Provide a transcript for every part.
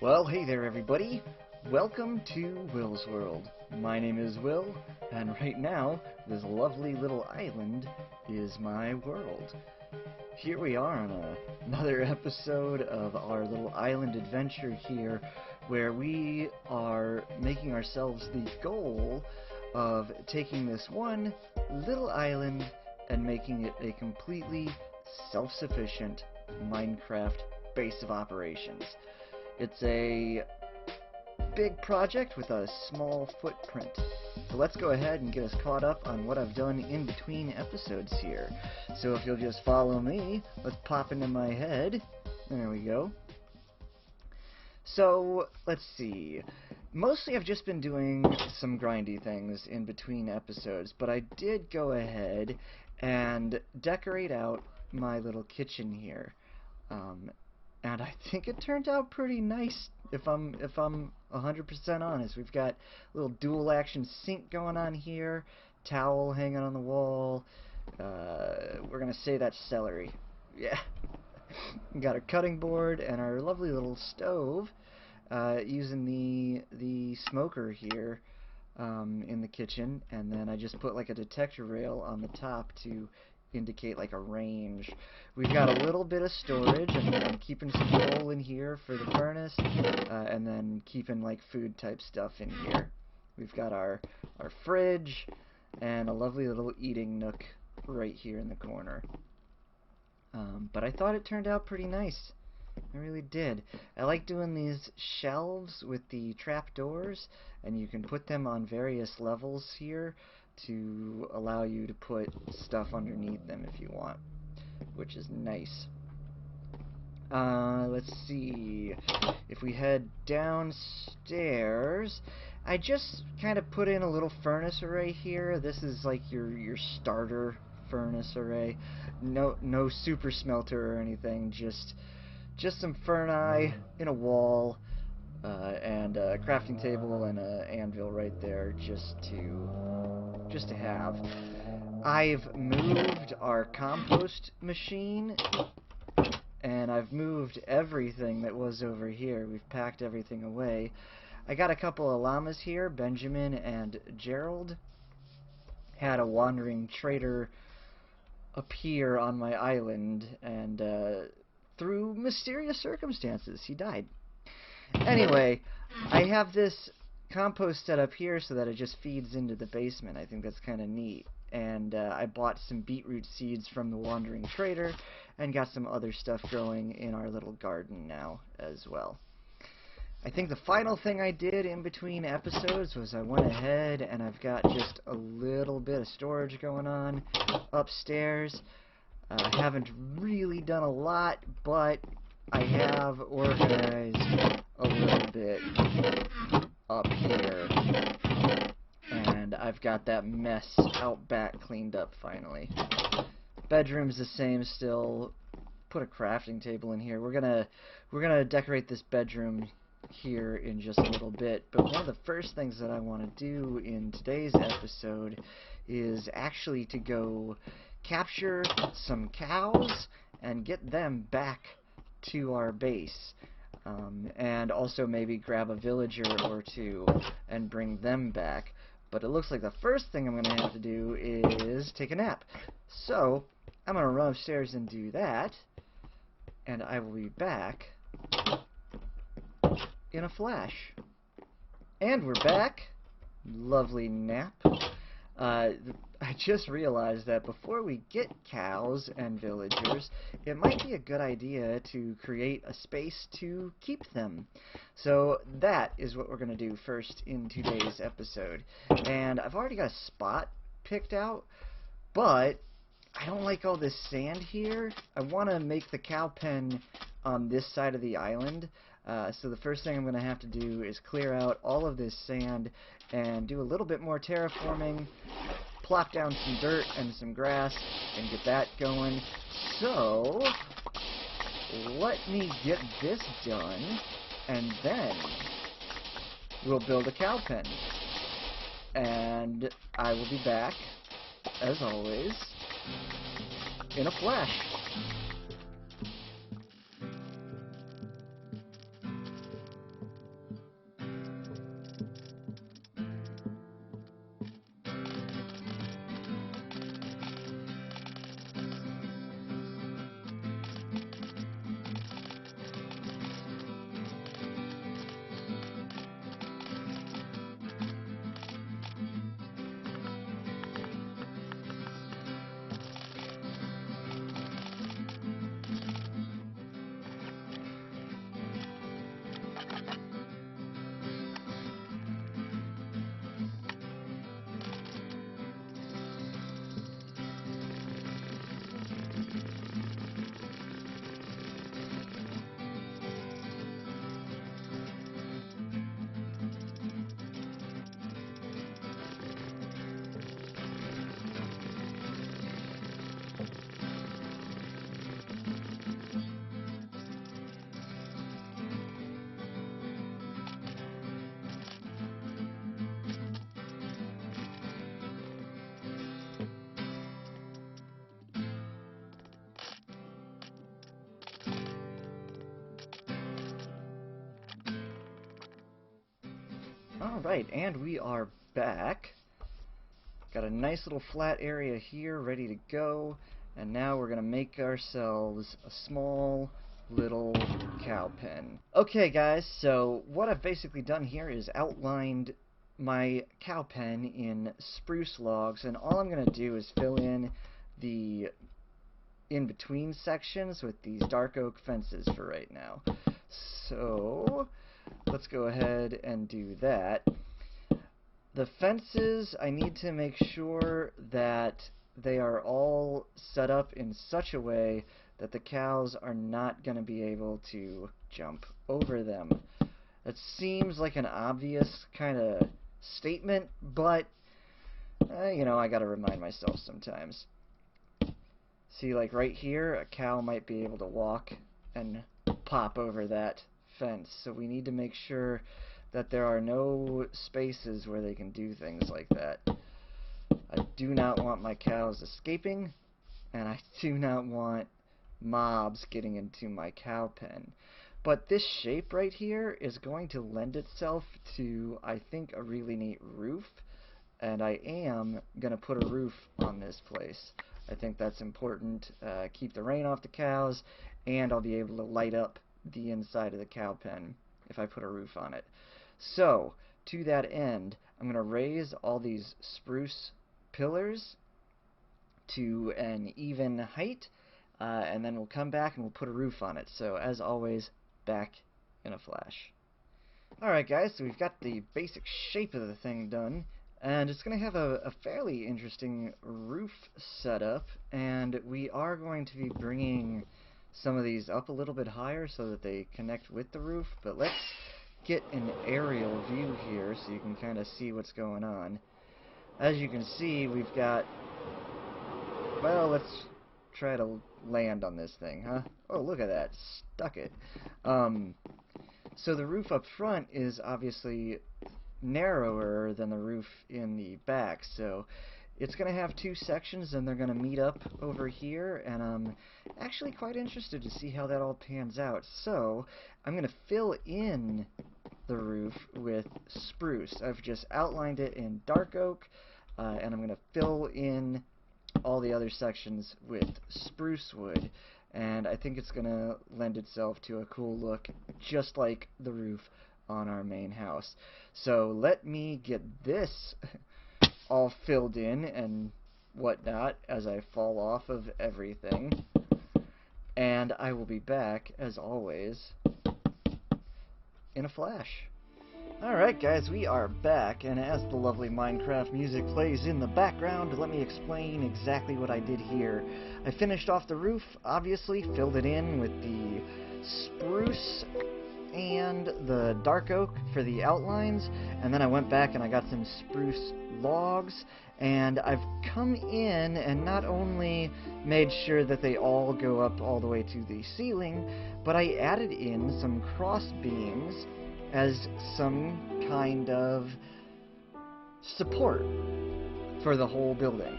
Well, hey there everybody. Welcome to Will's World. My name is Will, and right now, this lovely little island is my world. Here we are on another episode of our little island adventure here, where we are making ourselves the goal of taking this one little island and making it a completely self-sufficient Minecraft base of operations. It's a big project with a small footprint. So let's go ahead and get us caught up on what I've done in between episodes here. So if you'll just follow me, let's pop into my head. There we go. So, let's see. Mostly I've just been doing some grindy things in between episodes, but I did go ahead and decorate out my little kitchen here. And I think it turned out pretty nice, if I'm 100% honest. We've got a little dual action sink going on here, towel hanging on the wall. We're gonna say that's celery. Yeah. We got our cutting board and our lovely little stove, using the smoker here in the kitchen, and then I just put like a detector rail on the top to indicate like a range. We've got a little bit of storage, and I'm keeping some coal in here for the furnace, and then keeping like food type stuff in here. We've got our fridge and a lovely little eating nook right here in the corner. But I thought it turned out pretty nice. I really did. I like doing these shelves with the trap doors, and you can put them on various levels here to allow you to put stuff underneath them if you want, which is nice. Let's see. If we head downstairs, I just kind of put in a little furnace array here. This is like your starter furnace array. No super smelter or anything. Just some ferni in a wall, and a crafting table and an anvil right there, just to have. I've moved our compost machine, and I've moved everything that was over here. We've packed everything away. I got a couple of llamas here, Benjamin and Gerald. Had a wandering trader appear on my island, and through mysterious circumstances, he died. Anyway, I have this compost set up here so that it just feeds into the basement. I think that's kind of neat. And I bought some beetroot seeds from the wandering trader and got some other stuff growing in our little garden now as well. I think the final thing I did in between episodes was I went ahead and I've got just a little bit of storage going on upstairs. I haven't really done a lot, but I have organized a little bit up here, and I've got that mess out back cleaned up finally. Bedroom's the same still. Put a crafting table in here. We're gonna decorate this bedroom here in just a little bit, but one of the first things that I want to do in today's episode is actually to go capture some cows and get them back to our base, and also maybe grab a villager or two and bring them back. But it looks like the first thing I'm going to have to do is take a nap. So I'm going to run upstairs and do that, and I will be back in a flash. And we're back. Lovely nap. I just realized that before we get cows and villagers, it might be a good idea to create a space to keep them. So that is what we're going to do first in today's episode. And I've already got a spot picked out, but I don't like all this sand here. I want to make the cow pen on this side of the island. So the first thing I'm going to have to do is clear out all of this sand and do a little bit more terraforming, plop down some dirt and some grass and get that going. So let me get this done, and then we'll build a cow pen. And I will be back, as always, in a flash. Alright, and we are back. Got a nice little flat area here ready to go, and now we're going to make ourselves a small little cow pen. Okay guys, so what I've basically done here is outlined my cow pen in spruce logs, and all I'm going to do is fill in the in-between sections with these dark oak fences for right now. So let's go ahead and do that. The fences, I need to make sure that they are all set up in such a way that the cows are not going to be able to jump over them. It seems like an obvious kind of statement, but you know, I gotta remind myself sometimes. See, like right here, a cow might be able to walk and pop over that fence, so we need to make sure that there are no spaces where they can do things like that. I do not want my cows escaping, and I do not want mobs getting into my cow pen. But this shape right here is going to lend itself to, I think, a really neat roof, and I am going to put a roof on this place. I think that's important. Keep the rain off the cows, and I'll be able to light up the inside of the cow pen if I put a roof on it. So, to that end, I'm going to raise all these spruce pillars to an even height, and then we'll come back and we'll put a roof on it. So, as always, back in a flash. Alright guys, so we've got the basic shape of the thing done, and it's going to have a fairly interesting roof setup, and we are going to be bringing some of these up a little bit higher so that they connect with the roof, but let's get an aerial view here so you can kind of see what's going on. As you can see, we've got, well, let's try to land on this thing, huh? Oh, look at that, stuck it. So the roof up front is obviously narrower than the roof in the back, so it's going to have two sections and they're going to meet up over here, and I'm actually quite interested to see how that all pans out. So I'm going to fill in the roof with spruce. I've just outlined it in dark oak, and I'm going to fill in all the other sections with spruce wood, and I think it's going to lend itself to a cool look just like the roof on our main house. So let me get this all filled in and whatnot as I fall off of everything, and I will be back as always in a flash. Alright guys, we are back, and as the lovely Minecraft music plays in the background, let me explain exactly what I did here. I finished off the roof, obviously, filled it in with the spruce and the dark oak for the outlines, and then I went back and I got some spruce logs, and I've come in and not only made sure that they all go up all the way to the ceiling, but I added in some cross beams as some kind of support for the whole building.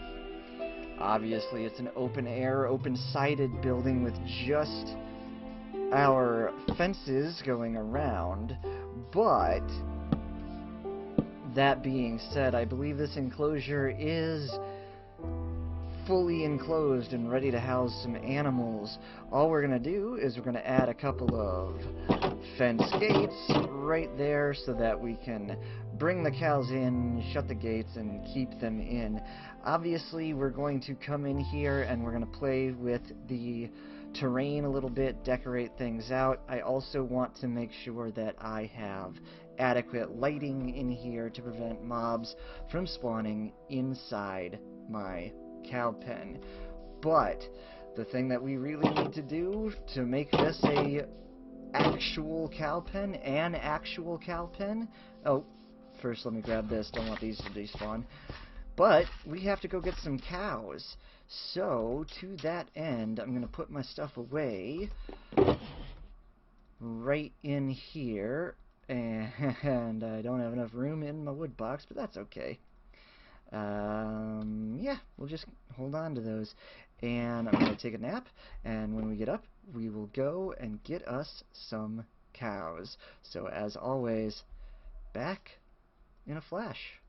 Obviously, it's an open-air, open-sided building with just our fences going around, but that being said, I believe this enclosure is fully enclosed and ready to house some animals. All we're going to do is we're going to add a couple of fence gates right there so that we can bring the cows in, shut the gates, and keep them in. Obviously, we're going to come in here and we're going to play with the terrain a little bit, decorate things out. I also want to make sure that I have adequate lighting in here to prevent mobs from spawning inside my cow pen. But the thing that we really need to do to make this a actual cow pen, oh, first let me grab this, don't want these to despawn, but we have to go get some cows. So to that end, I'm going to put my stuff away right in here, and I don't have enough room in my wood box, but that's okay. Yeah, we'll just hold on to those, and I'm going to take a nap, and when we get up, we will go and get us some cows. So as always, back in a flash.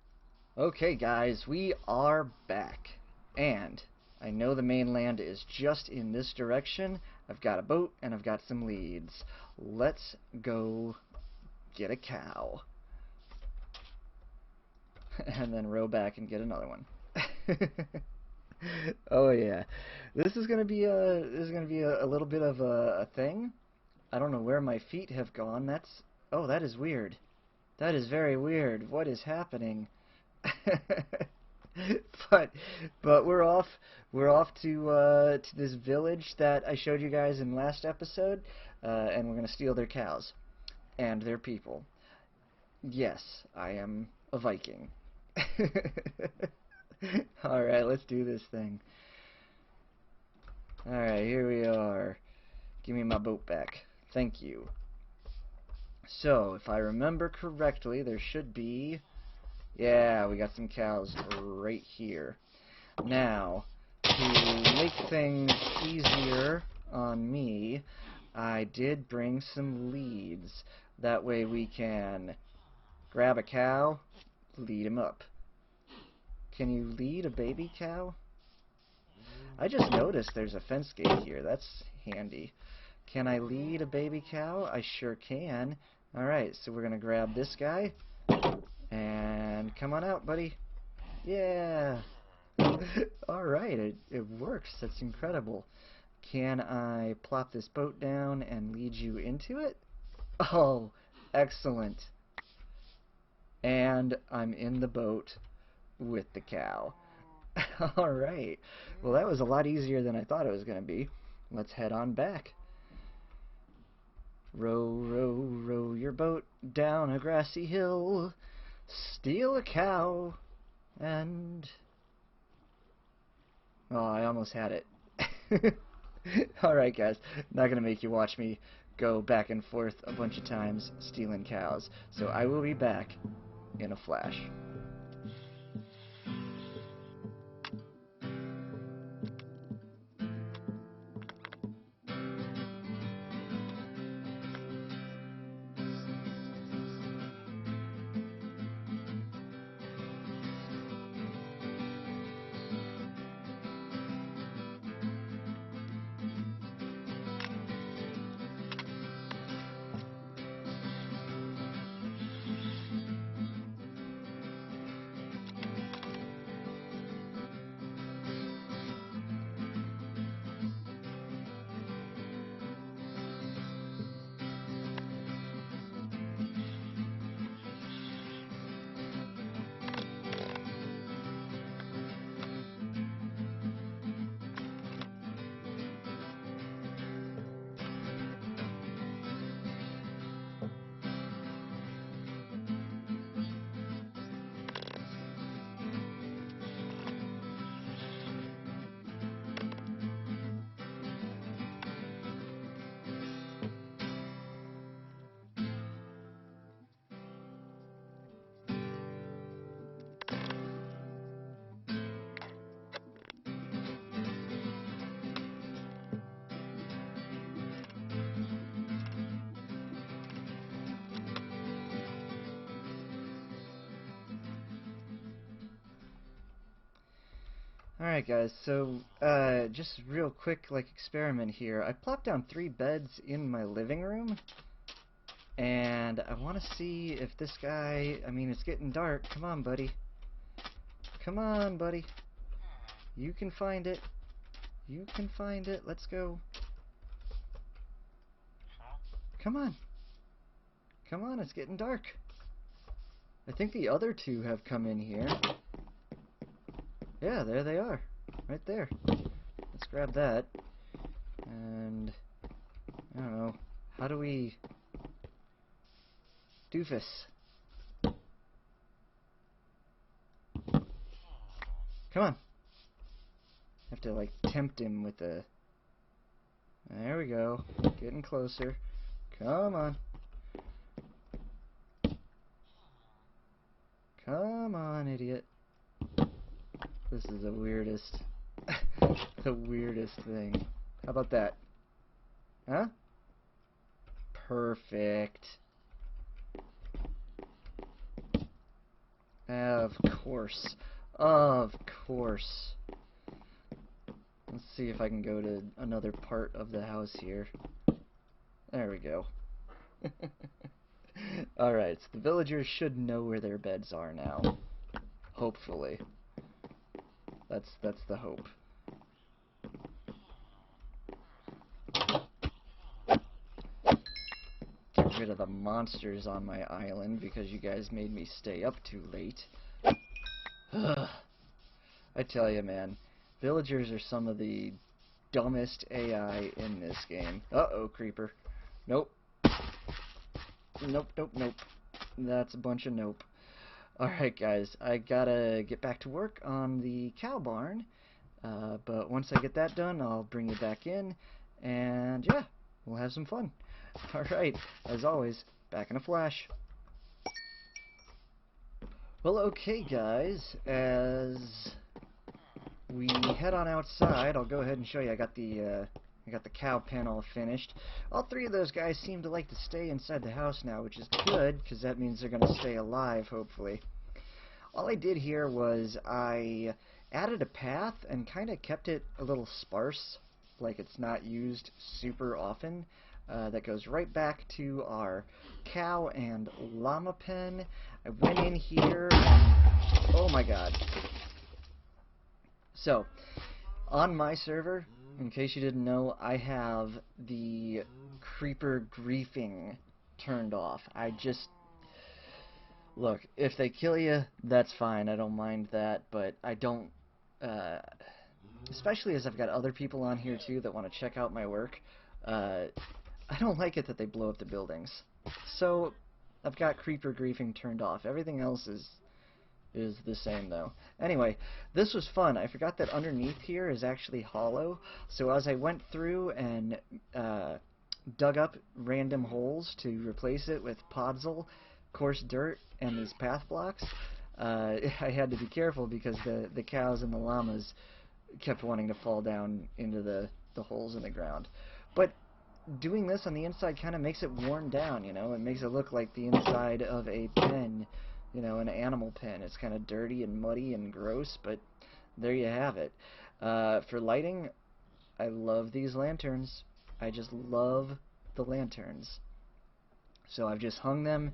Okay guys, we are back. And I know the mainland is just in this direction. I've got a boat and I've got some leads. Let's go get a cow. And then row back and get another one. Oh yeah. This is gonna be a little bit of a thing. I don't know where my feet have gone. Oh, that is weird. That is very weird. What is happening? but we're off to this village that I showed you guys in last episode, and we're gonna steal their cows and their people. Yes, I am a Viking. Alright, let's do this thing. Alright, here we are. Give me my boat back. Thank you. So, if I remember correctly, there should be... Yeah, we got some cows right here. Now, to make things easier on me, I did bring some leads. That way we can grab a cow, lead him up. Can you lead a baby cow? I just noticed there's a fence gate here. That's handy. Can I lead a baby cow? I sure can. Alright, so we're going to grab this guy. And come on out, buddy. Yeah. Alright, it works. That's incredible. Can I plop this boat down and lead you into it? Oh, excellent. And I'm in the boat with the cow. Alright. Well, that was a lot easier than I thought it was going to be. Let's head on back. Row, row, row your boat down a grassy hill. Steal a cow and... Oh, I almost had it. Alright guys, not going to make you watch me go back and forth a bunch of times stealing cows. So I will be back in a flash. Alright guys, so just real quick experiment here. I plopped down 3 beds in my living room, and I want to see if this guy, I mean it's getting dark, come on buddy. Come on buddy. You can find it. You can find it, let's go. Come on. Come on, it's getting dark. I think the other 2 have come in here. Yeah, there they are. Right there. Let's grab that. And... I don't know. How do we... Doofus. Come on. Have to, tempt him with the... There we go. Getting closer. Come on. Come on, idiot. This is the weirdest, the weirdest thing. How about that? Huh? Perfect. Of course. Of course. Let's see if I can go to another part of the house here. There we go. Alright, so the villagers should know where their beds are now. Hopefully. That's the hope. Get rid of the monsters on my island because you guys made me stay up too late. I tell you, man, villagers are some of the dumbest AI in this game. Uh-oh, creeper. Nope. Nope, nope, nope. That's a bunch of nope. Alright, guys, I gotta get back to work on the cow barn. But once I get that done, I'll bring you back in, and yeah, we'll have some fun. Alright, as always, back in a flash. Well, okay, guys, as we head on outside, I'll go ahead and show you. I got the cow pen all finished. All three of those guys seem to like to stay inside the house now, which is good, because that means they're going to stay alive, hopefully. All I did here was I added a path and kind of kept it a little sparse, like it's not used super often. That goes right back to our cow and llama pen. I went in here and, oh my god. So, on my server, in case you didn't know, I have the creeper griefing turned off. I just... Look, if they kill you, that's fine. I don't mind that, but I don't... especially as I've got other people on here, too, that want to check out my work. I don't like it that they blow up the buildings. So, I've got creeper griefing turned off. Everything else is the same, though. Anyway, this was fun. I forgot that underneath here is actually hollow, so as I went through and dug up random holes to replace it with podzol, coarse dirt, and these path blocks, I had to be careful because the cows and the llamas kept wanting to fall down into the holes in the ground. But doing this on the inside kind of makes it worn down, you know? It makes it look like the inside of a pen, you know, an animal pen. It's kind of dirty and muddy and gross, but there you have it. For lighting, I love these lanterns. I just love the lanterns. So I've just hung them,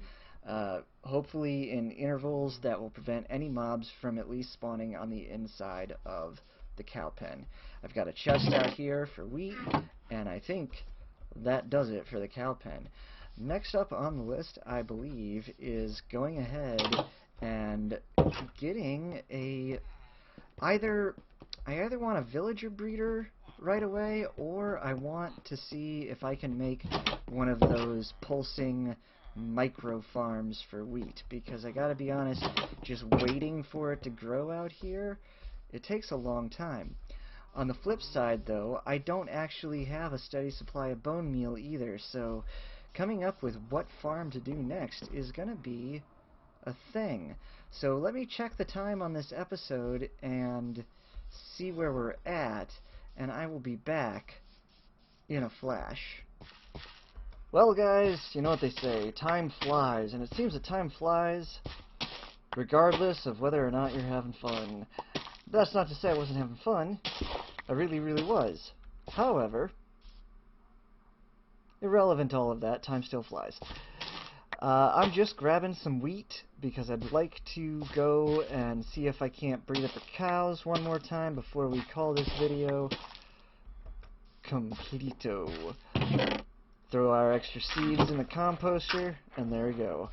hopefully in intervals that will prevent any mobs from at least spawning on the inside of the cow pen. I've got a chest out here for wheat, and I think that does it for the cow pen. Next up on the list, I believe, is going ahead and getting I either want a villager breeder right away, or I want to see if I can make one of those pulsing micro farms for wheat, because I gotta be honest, just waiting for it to grow out here, it takes a long time. On the flip side, though, I don't actually have a steady supply of bone meal either, so coming up with what farm to do next is going to be a thing. So let me check the time on this episode and see where we're at, and I will be back in a flash. Well, guys, you know what they say, time flies, and it seems that time flies regardless of whether or not you're having fun. That's not to say I wasn't having fun. I really, really was. However, irrelevant to all of that, time still flies. I'm just grabbing some wheat because I'd like to go and see if I can't breed up the cows one more time before we call this video completo. Throw our extra seeds in the composter, and there we go.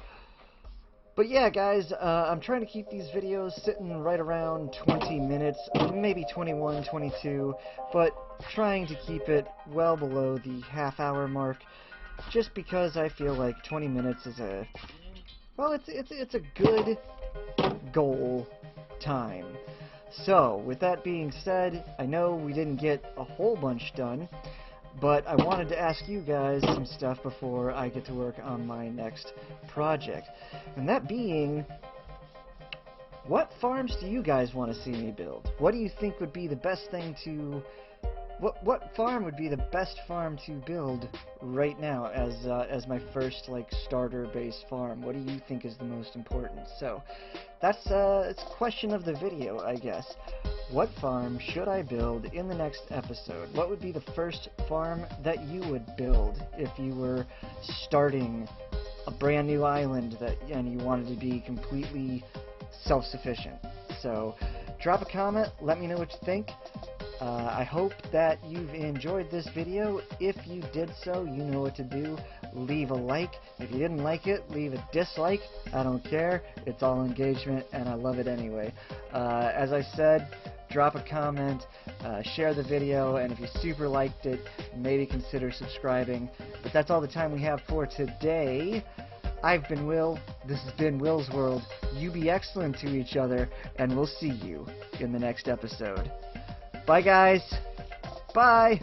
But yeah, guys, I'm trying to keep these videos sitting right around 20 minutes, maybe 21, 22, but trying to keep it well below the half-hour mark, just because I feel like 20 minutes is a, well, it's a good goal time. So, with that being said, I know we didn't get a whole bunch done, but I wanted to ask you guys some stuff before I get to work on my next project. And that being, what farms do you guys want to see me build? What do you think would be the best thing to... What farm would be the best farm to build right now as my first, like, starter-based farm? What do you think is the most important? So, it's a question of the video, I guess. What farm should I build in the next episode? What would be the first farm that you would build if you were starting a brand new island and you wanted to be completely self-sufficient? So drop a comment, let me know what you think. I hope that you've enjoyed this video. If you did so, you know what to do. Leave a like. If you didn't like it, leave a dislike. I don't care. It's all engagement, and I love it anyway. As I said, drop a comment, share the video, and if you super liked it, maybe consider subscribing. But that's all the time we have for today. I've been Will. This has been Will's World. You be excellent to each other, and we'll see you in the next episode. Bye, guys. Bye.